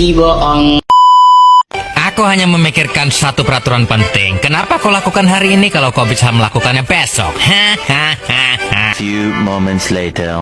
bohong. Aku hanya memikirkan satu peraturan penting. Kenapa kau lakukan hari ini kalau kau bisa melakukannya besok? Few moments later.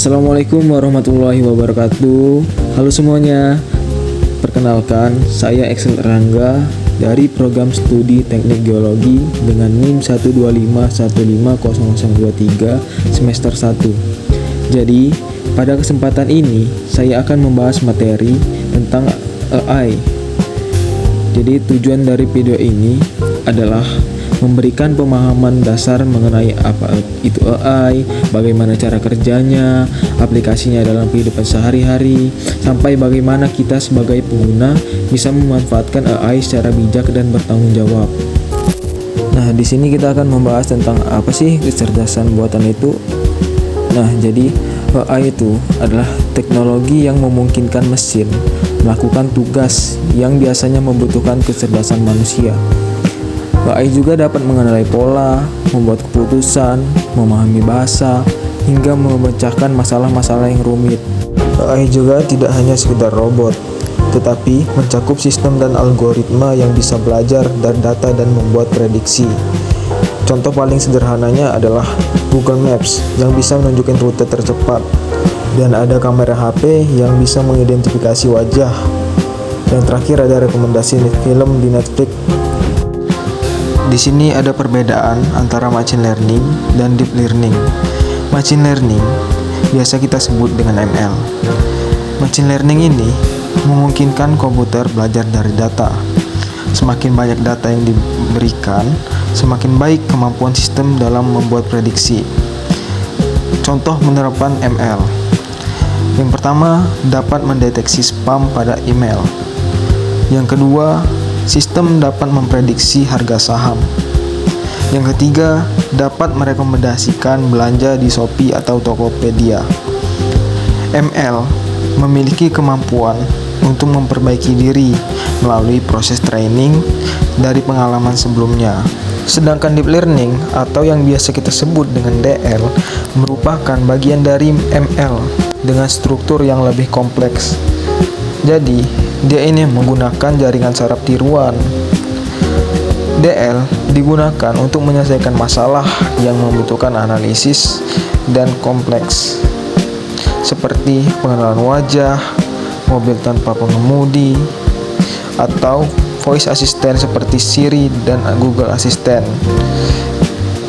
Assalamualaikum warahmatullahi wabarakatuh. Halo semuanya. Perkenalkan, saya Excel Rangga dari program studi Teknik Geologi dengan NIM 125150023 semester 1. Jadi, pada kesempatan ini saya akan membahas materi tentang AI. Jadi, tujuan dari video ini adalah memberikan pemahaman dasar mengenai apa itu AI, bagaimana cara kerjanya, aplikasinya dalam kehidupan sehari-hari, sampai bagaimana kita sebagai pengguna bisa memanfaatkan AI secara bijak dan bertanggung jawab. Nah, di sini kita akan membahas tentang apa sih kecerdasan buatan itu. Nah, jadi AI itu adalah teknologi yang memungkinkan mesin melakukan tugas yang biasanya membutuhkan kecerdasan manusia. AI juga dapat mengenali pola, membuat keputusan, memahami bahasa, hingga memecahkan masalah-masalah yang rumit. AI juga tidak hanya sekedar robot, tetapi mencakup sistem dan algoritma yang bisa belajar dari data dan membuat prediksi. Contoh paling sederhananya adalah Google Maps yang bisa menunjukkan rute tercepat, dan ada kamera HP yang bisa mengidentifikasi wajah. Yang terakhir ada rekomendasi film di Netflix. Di sini ada perbedaan antara machine learning dan deep learning. Machine learning biasa kita sebut dengan ML. Machine learning ini memungkinkan komputer belajar dari data. Semakin banyak data yang diberikan, semakin baik kemampuan sistem dalam membuat prediksi. Contoh penerapan ML. Yang pertama, dapat mendeteksi spam pada email. Yang kedua, sistem dapat memprediksi harga saham. Yang ketiga, dapat merekomendasikan belanja di Shopee atau Tokopedia. ML memiliki kemampuan untuk memperbaiki diri melalui proses training dari pengalaman sebelumnya. Sedangkan deep learning atau yang biasa kita sebut dengan DL merupakan bagian dari ML dengan struktur yang lebih kompleks. Jadi, dia ini menggunakan jaringan saraf tiruan. DL digunakan untuk menyelesaikan masalah yang membutuhkan analisis dan kompleks, seperti pengenalan wajah, mobil tanpa pengemudi, atau voice assistant seperti Siri dan Google Assistant.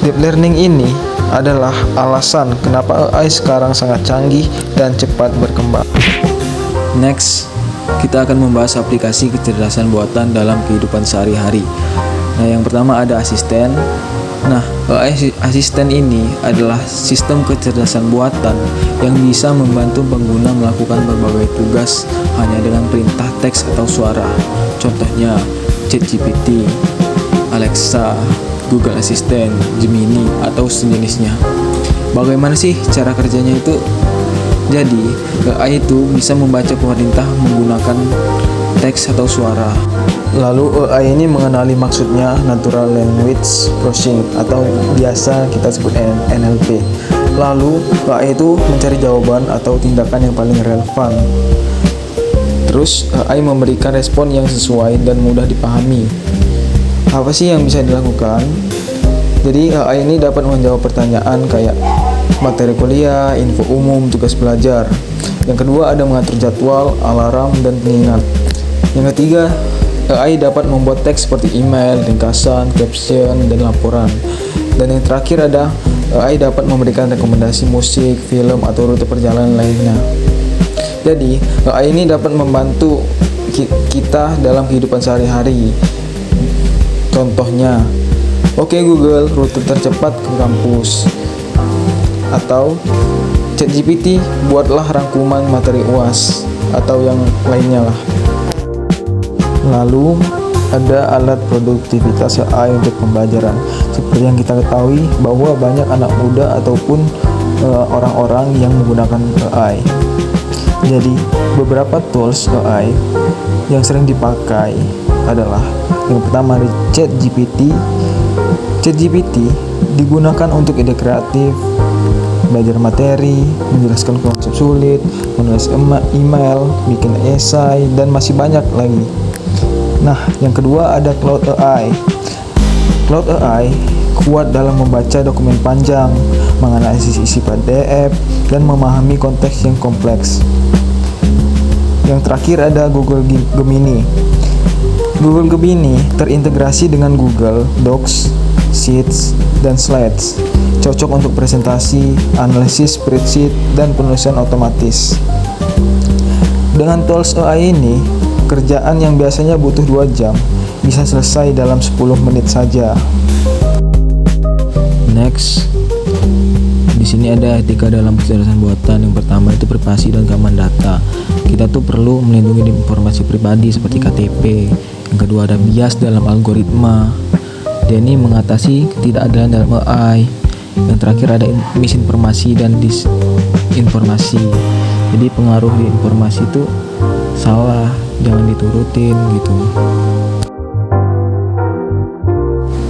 Deep learning ini adalah alasan kenapa AI sekarang sangat canggih dan cepat berkembang. Next, kita akan membahas aplikasi kecerdasan buatan dalam kehidupan sehari-hari. Nah, yang pertama ada asisten. Nah, AI asisten ini adalah sistem kecerdasan buatan yang bisa membantu pengguna melakukan berbagai tugas hanya dengan perintah teks atau suara. Contohnya ChatGPT, Alexa, Google Assistant, Gemini, atau sejenisnya. Bagaimana sih cara kerjanya itu? Jadi, AI itu bisa membaca perintah menggunakan teks atau suara. Lalu AI ini mengenali maksudnya natural language processing atau biasa kita sebut NLP. Lalu AI itu mencari jawaban atau tindakan yang paling relevan. Terus AI memberikan respon yang sesuai dan mudah dipahami. Apa sih yang bisa dilakukan? Jadi AI ini dapat menjawab pertanyaan kayak materi kuliah, info umum, tugas belajar. Yang kedua ada mengatur jadwal, alarm, dan pengingat. Yang ketiga, AI dapat membuat teks seperti email, ringkasan, caption, dan laporan. Dan yang terakhir ada AI dapat memberikan rekomendasi musik, film, atau rute perjalanan lainnya. Jadi, AI ini dapat membantu kita dalam kehidupan sehari-hari. Contohnya, oke Google, rute tercepat ke kampus. Atau ChatGPT, buatlah rangkuman materi UAS, atau yang lainnya lah. Lalu ada alat produktivitas AI untuk pembelajaran. Seperti yang kita ketahui bahwa banyak anak muda ataupun orang-orang yang menggunakan AI. Jadi, beberapa tools AI yang sering dipakai adalah yang pertama ada ChatGPT. ChatGPT digunakan untuk ide kreatif, belajar materi, menjelaskan konsep sulit, menulis email, bikin esai, dan masih banyak lagi. Nah, yang kedua ada Claude AI. Claude AI kuat dalam membaca dokumen panjang, menganalisis isi PDF, dan memahami konteks yang kompleks. Yang terakhir ada Google Gemini. Google Gemini terintegrasi dengan Google Docs, Sheets, dan Slides. Cocok untuk presentasi, analisis spreadsheet, dan penulisan otomatis. Dengan tools AI ini, kerjaan yang biasanya butuh 2 jam bisa selesai dalam 10 menit saja. Next, di sini ada etika dalam kecerdasan buatan. Yang pertama itu privasi dan keamanan data. Kita tuh perlu melindungi informasi pribadi seperti KTP. Yang kedua ada bias dalam algoritma. Dan ini mengatasi ketidakadilan dalam AI. Yang terakhir ada misinformasi dan disinformasi. Jadi pengaruh di informasi itu salah, jangan diturutin gitu.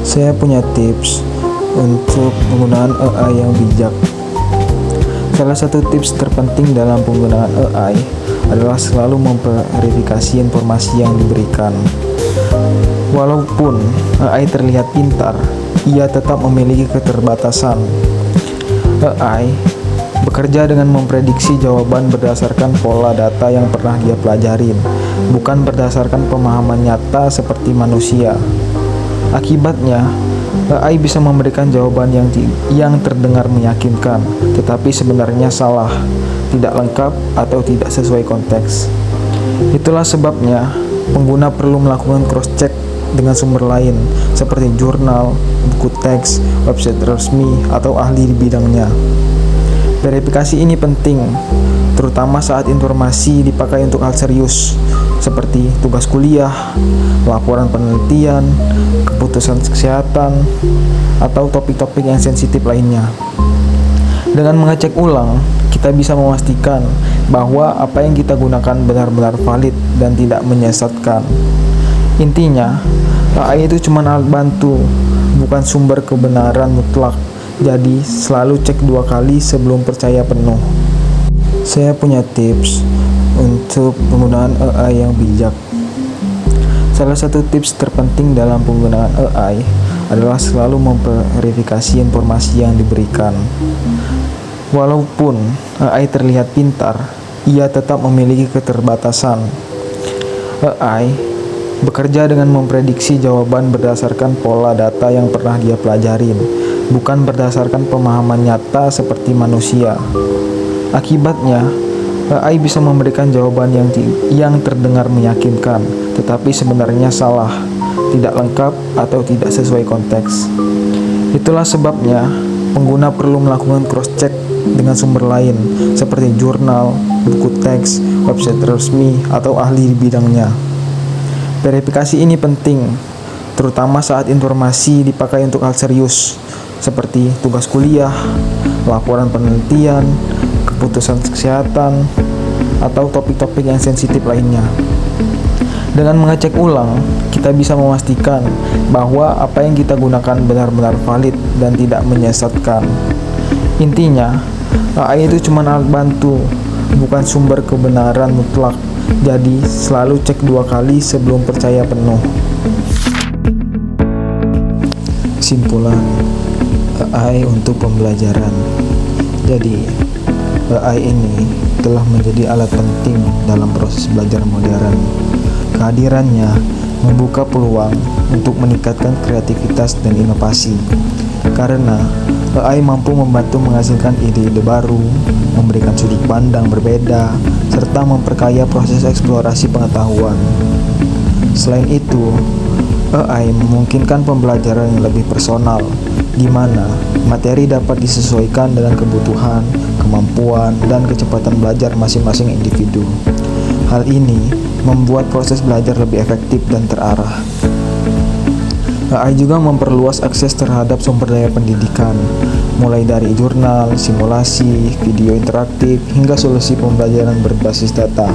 Saya punya tips untuk penggunaan AI yang bijak. Salah satu tips terpenting dalam penggunaan AI adalah selalu memverifikasi informasi yang diberikan. Walaupun AI terlihat pintar, ia tetap memiliki keterbatasan. AI bekerja dengan memprediksi jawaban berdasarkan pola data yang pernah dia pelajarin, bukan berdasarkan pemahaman nyata seperti manusia. Akibatnya, AI bisa memberikan jawaban yang terdengar meyakinkan, tetapi sebenarnya salah, tidak lengkap, atau tidak sesuai konteks. Itulah sebabnya, pengguna perlu melakukan cross-check dengan sumber lain, seperti jurnal, buku teks, website resmi, atau ahli di bidangnya. Verifikasi ini penting, terutama saat informasi dipakai untuk hal serius, seperti tugas kuliah, laporan penelitian, keputusan kesehatan, atau topik-topik yang sensitif lainnya. Dengan mengecek ulang, kita bisa memastikan bahwa apa yang kita gunakan benar-benar valid dan tidak menyesatkan. Intinya, AI itu cuma alat bantu, bukan sumber kebenaran mutlak. Jadi, selalu cek 2 kali sebelum percaya penuh. Saya punya tips untuk penggunaan AI yang bijak. Salah satu tips terpenting dalam penggunaan AI adalah selalu memverifikasi informasi yang diberikan. Walaupun AI terlihat pintar, ia tetap memiliki keterbatasan. AI bekerja dengan memprediksi jawaban berdasarkan pola data yang pernah dia pelajarin, bukan berdasarkan pemahaman nyata seperti manusia. Akibatnya, AI bisa memberikan jawaban yang terdengar meyakinkan, tetapi sebenarnya salah, tidak lengkap, atau tidak sesuai konteks. Itulah sebabnya, pengguna perlu melakukan cross-check dengan sumber lain, seperti jurnal, buku teks, website resmi, atau ahli di bidangnya. Verifikasi ini penting, terutama saat informasi dipakai untuk hal serius, seperti tugas kuliah, laporan penelitian, keputusan kesehatan, atau topik-topik yang sensitif lainnya. Dengan mengecek ulang, kita bisa memastikan bahwa apa yang kita gunakan benar-benar valid dan tidak menyesatkan. Intinya, AI itu cuma alat bantu, bukan sumber kebenaran mutlak. Jadi, selalu cek 2 kali sebelum percaya penuh. Kesimpulan, AI untuk pembelajaran. Jadi, AI ini telah menjadi alat penting dalam proses belajar modern. Kehadirannya membuka peluang untuk meningkatkan kreativitas dan inovasi. Karena AI mampu membantu menghasilkan ide-ide baru, memberikan sudut pandang berbeda, serta memperkaya proses eksplorasi pengetahuan. Selain itu, AI memungkinkan pembelajaran yang lebih personal, di mana materi dapat disesuaikan dengan kebutuhan, kemampuan, dan kecepatan belajar masing-masing individu. Hal ini membuat proses belajar lebih efektif dan terarah. AI juga memperluas akses terhadap sumber daya pendidikan. mulai dari jurnal, simulasi, video interaktif, hingga solusi pembelajaran berbasis data.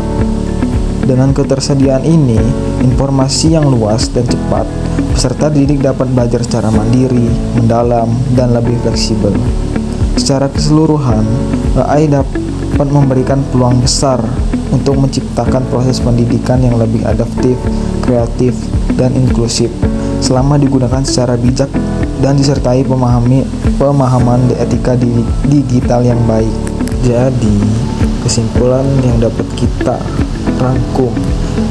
Dengan ketersediaan ini, informasi yang luas dan cepat, peserta didik dapat belajar secara mandiri, mendalam, dan lebih fleksibel. Secara keseluruhan, AI dapat memberikan peluang besar untuk menciptakan proses pendidikan yang lebih adaptif, kreatif, dan inklusif selama digunakan secara bijak dan disertai pemahaman etika digital yang baik. Jadi, kesimpulan yang dapat kita rangkum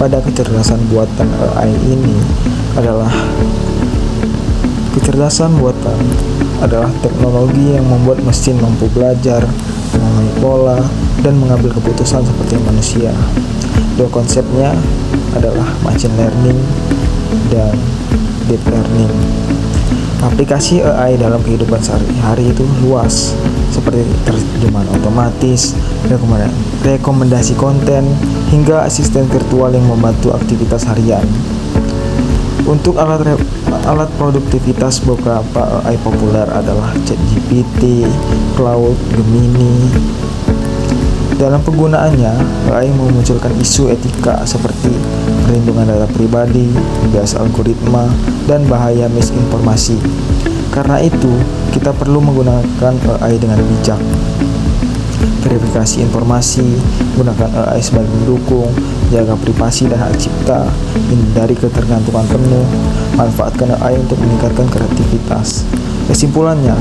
pada kecerdasan buatan AI ini adalah kecerdasan buatan adalah teknologi yang membuat mesin mampu belajar, memahami pola, dan mengambil keputusan seperti manusia. Dua konsepnya adalah machine learning dan deep learning. Aplikasi AI dalam kehidupan sehari-hari itu luas, seperti terjemahan otomatis, rekomendasi konten, hingga asisten virtual yang membantu aktivitas harian. Untuk alat produktivitas, beberapa AI populer adalah ChatGPT, Claude, Gemini. Dalam penggunaannya, AI memunculkan isu etika seperti perlindungan data pribadi, bias algoritma, dan bahaya misinformasi. Karena itu, kita perlu menggunakan AI dengan bijak. Verifikasi informasi, gunakan AI sebagai pendukung, jaga privasi dan hak cipta, hindari ketergantungan penuh, manfaatkan AI untuk meningkatkan kreativitas. Kesimpulannya,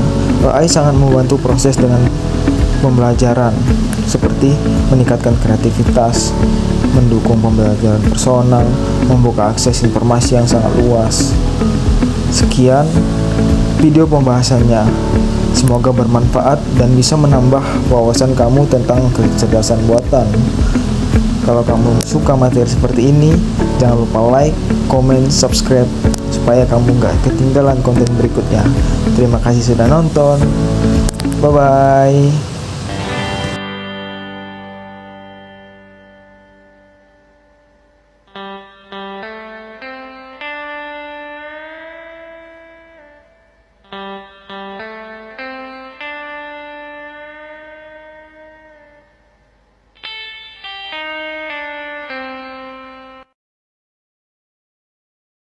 AI sangat membantu proses dengan pembelajaran, seperti meningkatkan kreativitas, mendukung pembelajaran personal, membuka akses informasi yang sangat luas. Sekian video pembahasannya. Semoga bermanfaat dan bisa menambah wawasan kamu tentang kecerdasan buatan. Kalau kamu suka materi seperti ini, jangan lupa like, komen, subscribe supaya kamu gak ketinggalan konten berikutnya. Terima kasih sudah nonton. Bye-bye.